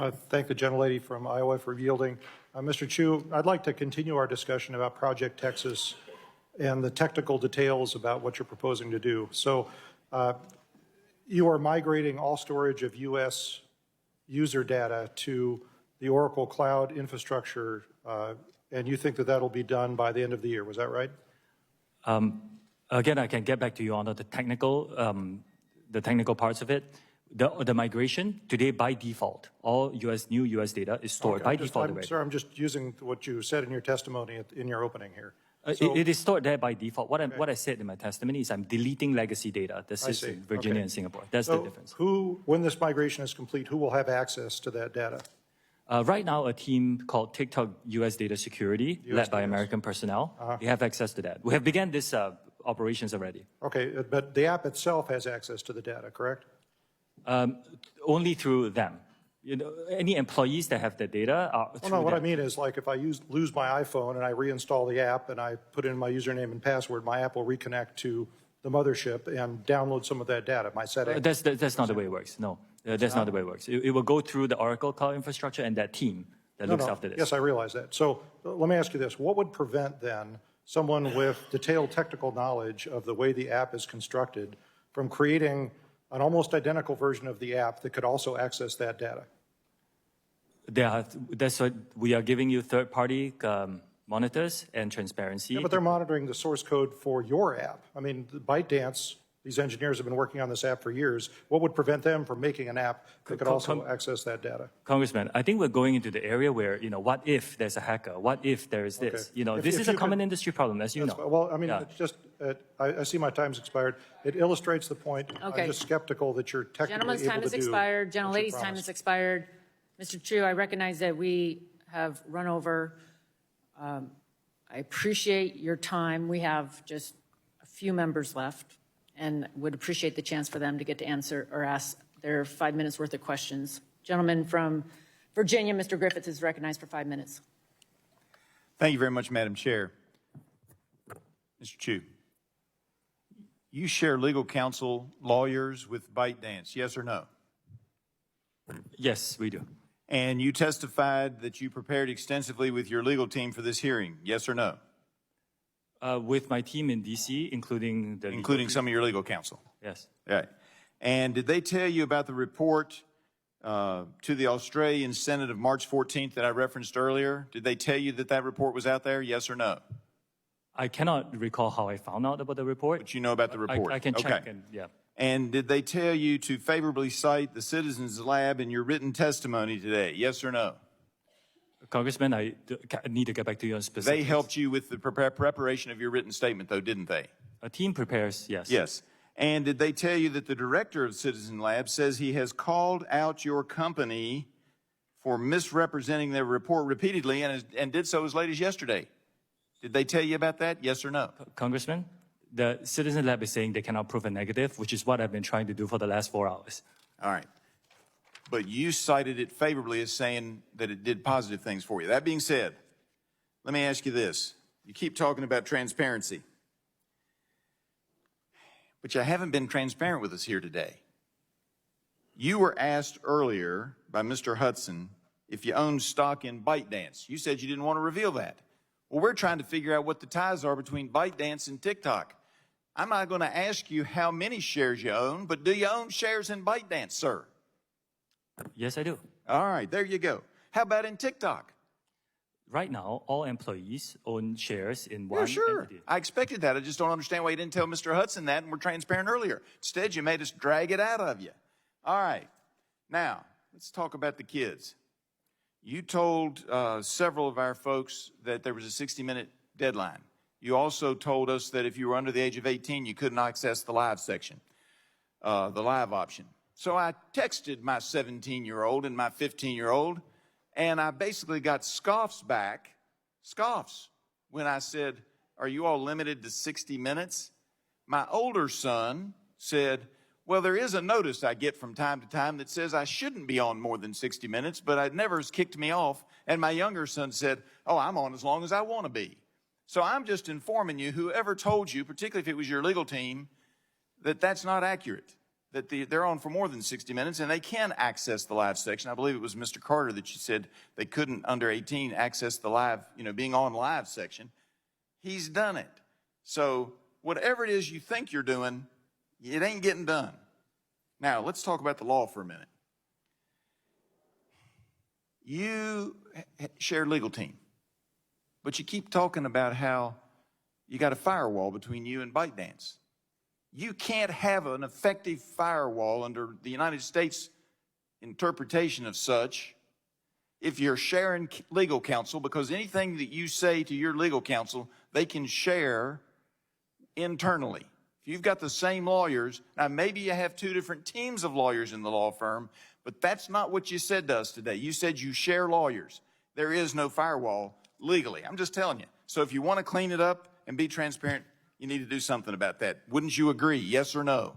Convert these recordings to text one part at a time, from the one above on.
Thank the gentlelady from Iowa for yielding. Mr. Chu, I'd like to continue our discussion about Project Texas and the technical details about what you're proposing to do. So you are migrating all storage of U.S. user data to the Oracle Cloud infrastructure, and you think that that'll be done by the end of the year. Was that right? Again, I can get back to you on the technical parts of it. The migration today, by default, all new U.S. data is stored by default. Sir, I'm just using what you said in your testimony in your opening here. It is stored there by default. What I said in my testimony is I'm deleting legacy data that sits in Virginia and Singapore. That's the difference. When this migration is complete, who will have access to that data? Right now, a team called TikTok U.S. Data Security, led by American personnel, they have access to that. We have begun this operations already. Okay, but the app itself has access to the data, correct? Only through them. You know, any employees that have the data are through what them. I mean is, like, if I lose my iPhone and I reinstall the app and I put in my username and password, my app will reconnect to the mothership and download some of that data, my settings. That's not the way it works, no. That's not the way it works. It will go through the Oracle Cloud infrastructure and that team that looks after this. Yes, I realize that. So let me ask you this. What would prevent, then, someone with detailed technical knowledge of the way the app is constructed from creating an almost identical version of the app that could also access that data? That's what we are giving you third-party monitors and transparency. Yeah, but they're monitoring the source code for your app. I mean, ByteDance, these engineers have been working on this app for years. What would prevent them from making an app that could also access that data? Congressman, I think we're going into the area where, you know, what if there's a hacker? What if there's this? You know, this is a common industry problem, as you know. Well, I mean, it's just, I see my time's expired. It illustrates the point. Okay. I'm just skeptical that you're technically Gentleman's able time to has do expired. what you Gentlelady's time promised. has expired. Mr. Chu, I recognize that we have run over. I appreciate your time. We have just a few members left and would appreciate the chance for them to get to answer or ask their 5 minutes worth of questions. Gentleman from Virginia, Mr. Griffiths, is recognized for 5 minutes. Thank you very much, Madam Chair. Mr. Chu, you share legal counsel lawyers with ByteDance, yes or no? Yes, we do. And you testified that you prepared extensively with your legal team for this hearing, yes or no? With my team in D.C., including the some of your legal counsel? Yes. Right. And did they tell you about the report to the Australian Senate of March 14th that I referenced earlier? Did they tell you that that report was out there, yes or no? I cannot recall how I found out about the report. But you know about the report? I can check, and yeah. And did they tell you to favorably cite the Citizens Lab in your written testimony today, yes or no? Congressman, I need to get back to you on specifics. They helped you with the preparation of your written statement, though, didn't they? A team prepares, yes. Yes. And did they tell you that the director of Citizen Lab says he has called out your company for misrepresenting their report repeatedly and did so as late as yesterday? Did they tell you about that, yes or no? Congressman, the Citizen Lab is saying they cannot prove a negative, which is what I've been trying to do for the last 4 hours. All right. But you cited it favorably as saying that it did positive things for you. That being said, let me ask you this. You keep talking about transparency, but you haven't been transparent with us here today. You were asked earlier by Mr. Hudson if you owned stock in ByteDance. You said you didn't want to reveal that. Well, we're trying to figure out what the ties are between ByteDance and TikTok. I'm not going to ask you how many shares you own, but do you own shares in ByteDance, sir? Yes, I do. All right, there you go. How about in TikTok? Right now, all employees own shares in one Yeah, sure. entity. I expected that. I just don't understand why you didn't tell Mr. Hudson that and were transparent earlier. Instead, you made us drag it out of you. All right. Now, let's talk about the kids. You told several of our folks that there was a 60-minute deadline. You also told us that if you were under the age of 18, you couldn't access the live section, the live option. So I texted my 17-year-old and my 15-year-old, and I basically got scoffs back, when I said, are you all limited to 60 minutes? My older son said, well, there is a notice I get from time to time that says I shouldn't be on more than 60 minutes, but it never has kicked me off. And my younger son said, oh, I'm on as long as I want to be. So I'm just informing you, whoever told you, particularly if it was your legal team, that that's not accurate. that they're on for more than 60 minutes and they can access the live section. I believe it was Mr. Carter that you said they couldn't, under 18, access the live, being on live section. He's done it. So whatever it is you think you're doing, it ain't getting done. Now, let's talk about the law for a minute. You share legal team, but you keep talking about how you got a firewall between you and ByteDance. You can't have an effective firewall under the United States interpretation of such if you're sharing legal counsel, because anything that you say to your legal counsel, they can share internally. If you've got the same lawyers, now maybe you have two different teams of lawyers in the law firm, but that's not what you said to us today. You said you share lawyers. There is no firewall legally. I'm just telling you. So if you want to clean it up and be transparent, you need to do something about that. Wouldn't you agree, yes or no?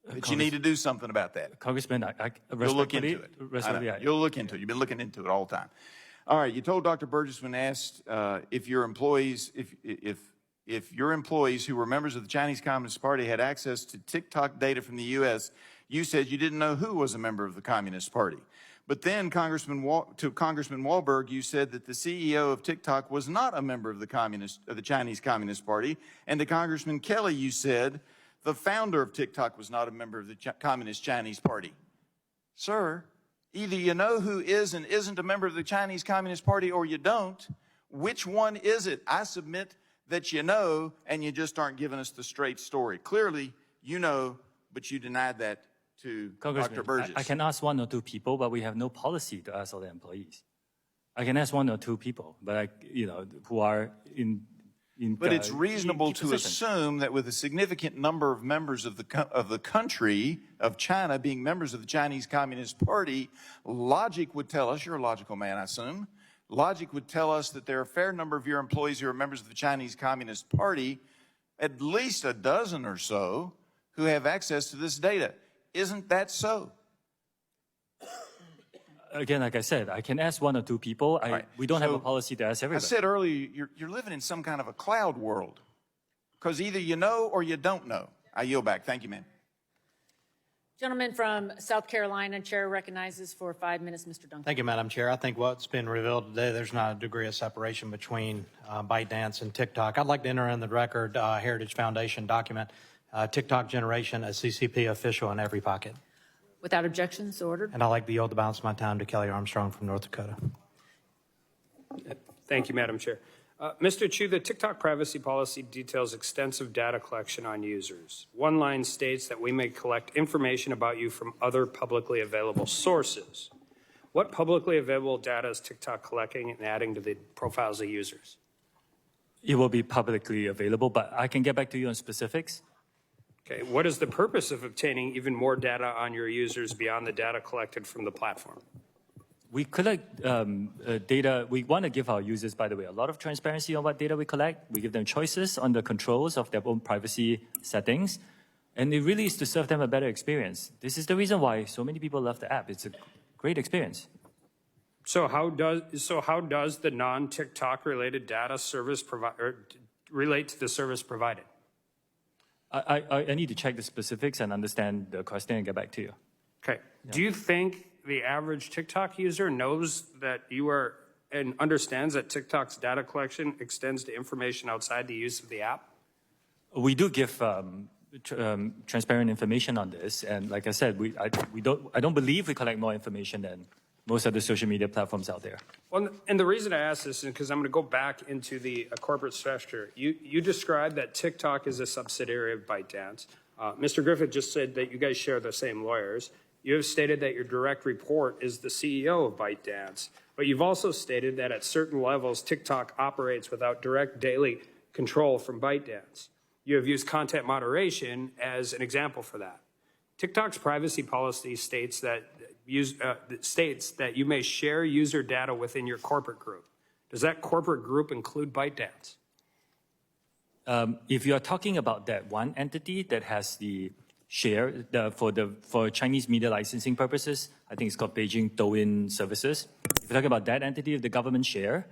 That you need to do something about that. Congressman, You'll look into it. respectfully, You'll look into it. You've been looking into it all the time. All right, you told Dr. Burgess when asked if your employees, if your employees who were members of the Chinese Communist Party had access to TikTok data from the U.S., you said you didn't know who was a member of the Communist Party. But then to Congressman Wahlberg, you said that the CEO of TikTok was not a member of the Chinese Communist Party. And to Congressman Kelly, you said the founder of TikTok was not a member of the Communist Chinese Party. Sir, either you know who is and isn't a member of the Chinese Communist Party or you don't. Which one is it? I submit that you know, and you just aren't giving us the straight story. Clearly, you know, but you denied that to Dr. Burgess. I can ask one or two people, but we have no policy to ask all the employees. I can ask one or two people, but who are in. But it's reasonable key to positions. assume that with a significant number of members of the country of China being members of the Chinese Communist Party, logic would tell us, you're a logical man, I assume, logic would tell us that there are a fair number of your employees who are members of the Chinese Communist Party, at least a dozen or so, who have access to this data. Isn't that so? Again, like I said, I can ask one or two people. Right. We don't have So, a policy to ask I everybody. said earlier, you're living in some kind of a cloud world, because either you know or you don't know. I yield back. Thank you, ma'am. Gentleman from South Carolina, Chair recognizes for 5 minutes, Mr. Duncan. Thank you, Madam Chair. I think what's been revealed today, there's not a degree of separation between ByteDance and TikTok. I'd like to enter in the record Heritage Foundation document, TikTok generation, a CCP official in every pocket. Without objections, ordered. And I'd like to yield the balance of my time to Kelly Armstrong from North Dakota. Thank you, Madam Chair. Mr. Chu, the TikTok privacy policy details extensive data collection on users. One line states that we may collect information about you from other publicly available sources. What publicly available data is TikTok collecting and adding to the profiles of users? It will be publicly available, but I can get back to you on specifics. Okay, what is the purpose of obtaining even more data on your users beyond the data collected from the platform? We collect data. We want to give our users, by the way, a lot of transparency on what data we collect. We give them choices on the controls of their own privacy settings. And it really is to serve them a better experience. This is the reason why so many people love the app. It's a great experience. So how does the non-TikTok related data service relate to the service provided? I need to check the specifics and understand the question and get back to you. Okay. Yeah. Do you think the average TikTok user knows that you are and understands that TikTok's data collection extends to information outside the use of the app? We do give transparent information on this, and like I said, I don't believe we collect more information than most of the social media platforms out there. Well, and the reason I ask this is because I'm going to go back into the corporate structure. You described that TikTok is a subsidiary of ByteDance. Mr. Griffith just said that you guys share the same lawyers. You have stated that your direct report is the CEO of ByteDance, but you've also stated that at certain levels, TikTok operates without direct daily control from ByteDance. You have used content moderation as an example for that. TikTok's privacy policy states that you may share user data within your corporate group. Does that corporate group include ByteDance? If you are talking about that one entity that has the share for Chinese media licensing purposes, I think it's called Beijing Douyin Services. If you're talking about that entity of the government share,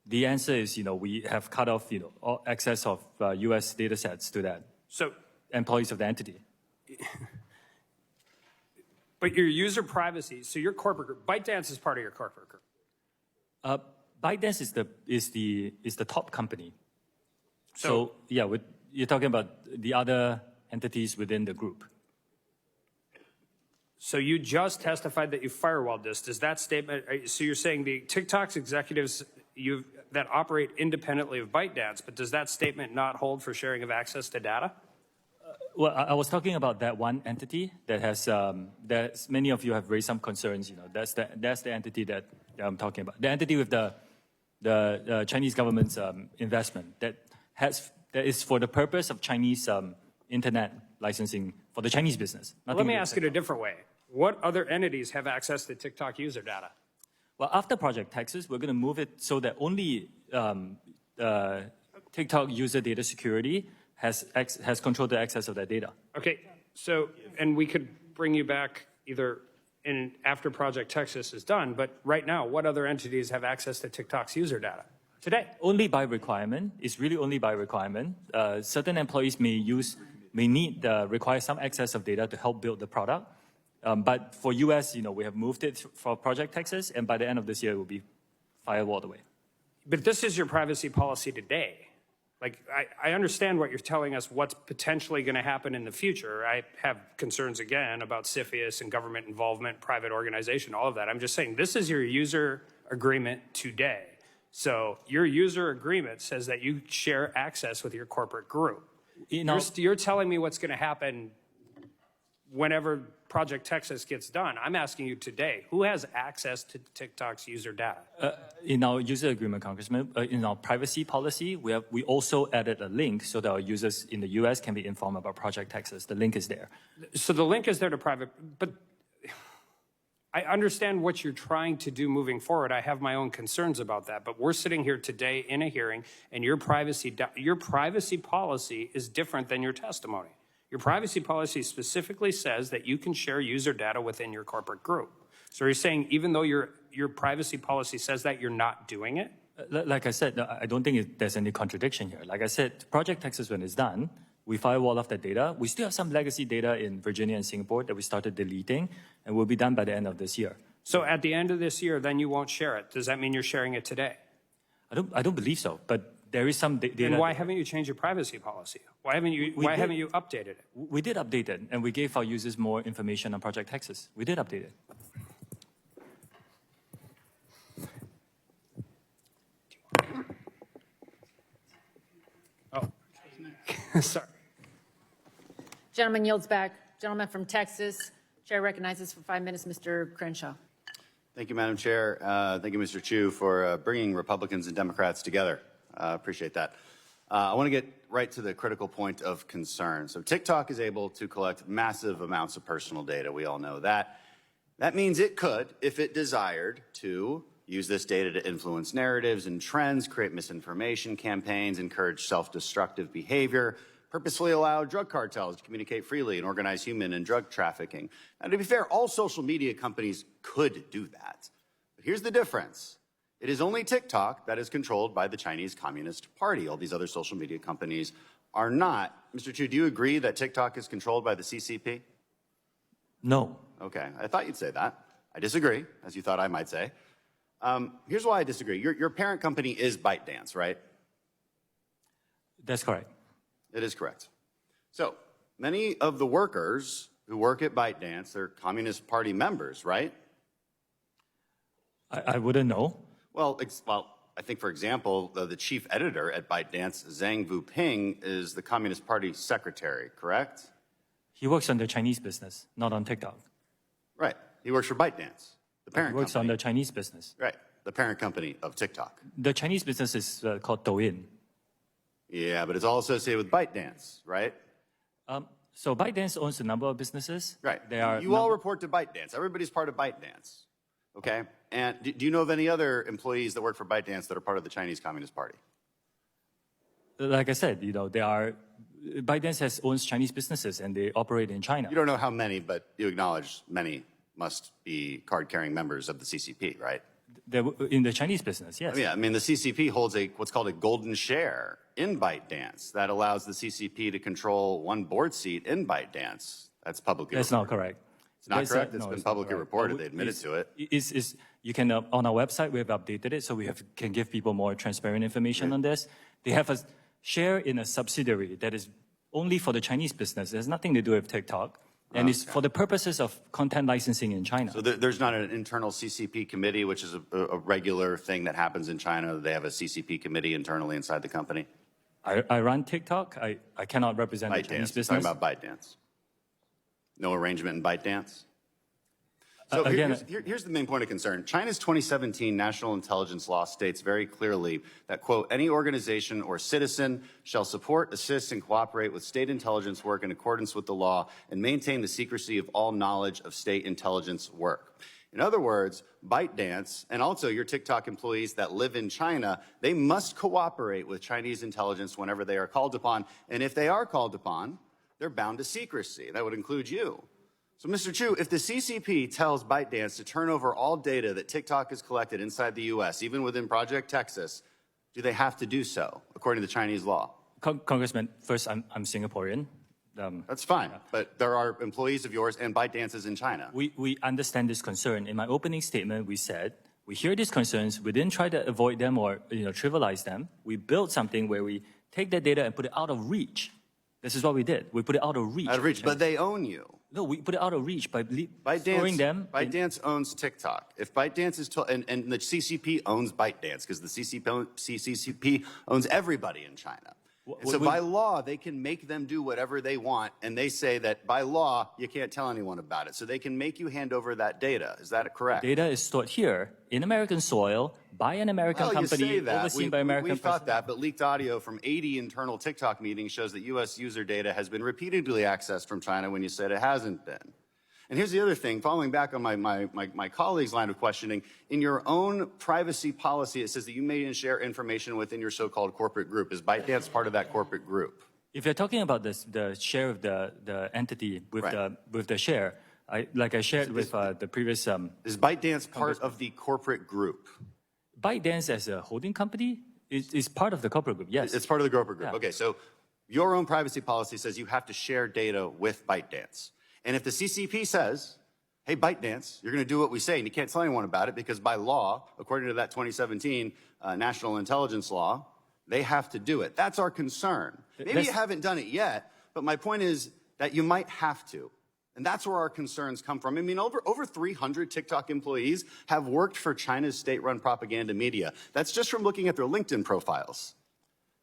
the answer is, we have cut off, all access of U.S. data sets to that. So employees of the entity. But your user privacy, so your corporate group, ByteDance is part of your corporate group. ByteDance is the top company. So yeah, you're talking about the other entities within the group. So you just testified that you firewalled this. Does that statement, so you're saying the TikTok's executives that operate independently of ByteDance, but does that statement not hold for sharing of access to data? Well, I was talking about that one entity that has, many of you have raised some concerns, that's the entity that I'm talking about. The entity with the Chinese government's investment that is for the purpose of Chinese internet licensing for the Chinese business. Let me ask it a different way. What other entities have access to TikTok user data? Well, after Project Texas, we're going to move it so that only TikTok user data security has control the access of that data. Okay, so, and we could bring you back either after Project Texas is done, but right now, what other entities have access to TikTok's user data today? Only by requirement. It's really only by requirement. Certain employees may require some access of data to help build the product. But for US, we have moved it for Project Texas, and by the end of this year, it will be firewalled away. But this is your privacy policy today. Like, I understand what you're telling us, what's potentially going to happen in the future. I have concerns, again, about CFIUS and government involvement, private organization, all of that. I'm just saying this is your user agreement today. So your user agreement says that you share access with your corporate group. You're telling me what's going to happen whenever Project Texas gets done. I'm asking you today, who has access to TikTok's user data? In our user agreement, Congressman, in our privacy policy, we also added a link so that our users in the US can be informed about Project Texas. The link is there. So the link is there to private, but I understand what you're trying to do moving forward. I have my own concerns about that, but we're sitting here today in a hearing, and your privacy policy is different than your testimony. Your privacy policy specifically says that you can share user data within your corporate group. So you're saying even though your privacy policy says that, you're not doing it? Like I said, I don't think there's any contradiction here. Like I said, Project Texas, when it's done, we firewall off that data. We still have some legacy data in Virginia and Singapore that we started deleting, and will be done by the end of this year. So at the end of this year, then you won't share it. Does that mean you're sharing it today? I don't believe so, but there is some data. Then why haven't you changed your privacy policy? Why haven't you updated it? We did update it, and we gave our users more information on Project Texas. We did update it. Oh, sorry. Gentleman yields back. Gentleman from Texas. Chair recognizes for 5 minutes Mr. Crenshaw. Thank you, Madam Chair. Thank you, Mr. Chu, for bringing Republicans and Democrats together. Appreciate that. I want to get right to the critical point of concern. So TikTok is able to collect massive amounts of personal data. We all know that. That means it could, if it desired, to use this data to influence narratives and trends, create misinformation campaigns, encourage self-destructive behavior, purposefully allow drug cartels to communicate freely and organize human and drug trafficking. Now, to be fair, all social media companies could do that. But here's the difference. It is only TikTok that is controlled by the Chinese Communist Party. All these other social media companies are not. Mr. Chu, do you agree that TikTok is controlled by the CCP? No. Okay, I thought you'd say that. I disagree, as you thought I might say. Here's why I disagree. Your parent company is ByteDance, right? That's correct. It is correct. So many of the workers who work at ByteDance, they're Communist Party members, right? I wouldn't know. Well, I think, for example, the chief editor at ByteDance, Zhang Vuping, is the Communist Party secretary, correct? He works on the Chinese business, not on TikTok. Right. He works for ByteDance, the parent He works company. on the Chinese business. Right. The parent company of TikTok. The Chinese business is called Douyin. Yeah, but it's all associated with ByteDance, right? So ByteDance owns a number of businesses. Right. They are You all report to ByteDance. Everybody's part of ByteDance. Okay? And do you know of any other employees that work for ByteDance that are part of the Chinese Communist Party? Like I said, ByteDance owns Chinese businesses and they operate in China. You don't know how many, but you acknowledge many must be card-carrying members of the CCP, right? In the Chinese business, yes. Yeah, I mean, the CCP holds what's called a golden share in ByteDance that allows the CCP to control one board seat in ByteDance. That's publicly That's not correct. It's not There's correct. no, It's been it's not publicly correct. reported. They admitted to it. You can, on our website, we have updated it, so can give people more transparent information on this. They have a share in a subsidiary that is only for the Chinese business. It has nothing to do with TikTok. And it's for the purposes of content licensing in China. So there's not an internal CCP committee, which is a regular thing that happens in China. They have a CCP committee internally inside the company. I run TikTok. I cannot represent the Chinese ByteDance. business. Talking about ByteDance. No arrangement in ByteDance? So Again, here's the main point of concern. China's 2017 national intelligence law states very clearly that, quote, any organization or citizen shall support, assist, and cooperate with state intelligence work in accordance with the law and maintain the secrecy of all knowledge of state intelligence work. In other words, ByteDance and also your TikTok employees that live in China, they must cooperate with Chinese intelligence whenever they are called upon. And if they are called upon, they're bound to secrecy. That would include you. So, Mr. Chu, if the CCP tells ByteDance to turn over all data that TikTok has collected inside the U.S., even within Project Texas, do they have to do so, according to Chinese law? Congressman, first, I'm Singaporean. That's fine, but there are employees of yours and ByteDance is in China. We understand this concern. In my opening statement, we said, we hear these concerns, we didn't try to avoid them or trivialize them. We built something where we take that data and put it out of reach. This is what we did. We put it out of reach. Out of reach, but they own you. No, we put it out of reach by storing them. ByteDance owns TikTok. If ByteDance is told, and the CCP owns ByteDance because the CCP owns everybody in China. And so by law, they can make them do whatever they want, and they say that by law, you can't tell anyone about it. So they can make you hand over that data. Is that correct? Data is stored here in American soil by an American company overseen by American We thought that, but leaked audio from 80 internal TikTok meetings shows that U.S. user data has been repeatedly accessed from China when you said it hasn't been. And here's the other thing, following back on my colleague's line of questioning, in your own privacy policy, it says that you may share information within your so-called corporate group. Is ByteDance part of that corporate group? If you're talking about the share of the entity with the share, like I shared with the previous. Is ByteDance part of the corporate group? ByteDance as a holding company is part of the corporate group, yes. It's part of the corporate group. Yeah. Okay, so your own privacy policy says you have to share data with ByteDance. And if the CCP says, hey, ByteDance, you're going to do what we say, and you can't tell anyone about it because by law, according to that 2017 national intelligence law, they have to do it. That's our concern. Maybe you haven't done it yet, but my point is that you might have to. And that's where our concerns come from. I mean, over 300 TikTok employees have worked for China's state-run propaganda media. That's just from looking at their LinkedIn profiles.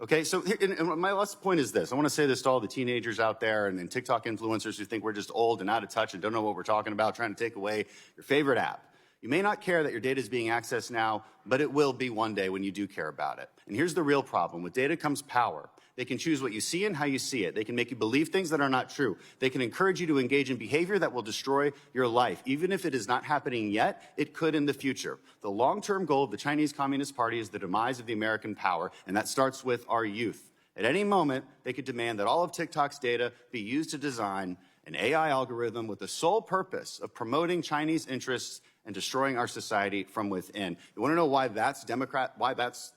Okay, so and my last point is this. I want to say this to all the teenagers out there and TikTok influencers who think we're just old and out of touch and don't know what we're talking about, trying to take away your favorite app. You may not care that your data is being accessed now, but it will be one day when you do care about it. And here's the real problem. With data comes power. They can choose what you see and how you see it. They can make you believe things that are not true. They can encourage you to engage in behavior that will destroy your life. Even if it is not happening yet, it could in the future. The long-term goal of the Chinese Communist Party is the demise of the American power, and that starts with our youth. At any moment, they could demand that all of TikTok's data be used to design an AI algorithm with the sole purpose of promoting Chinese interests and destroying our society from within. You want to know why Democrats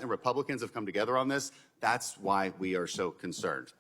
and Republicans have come together on this? That's why we are so concerned.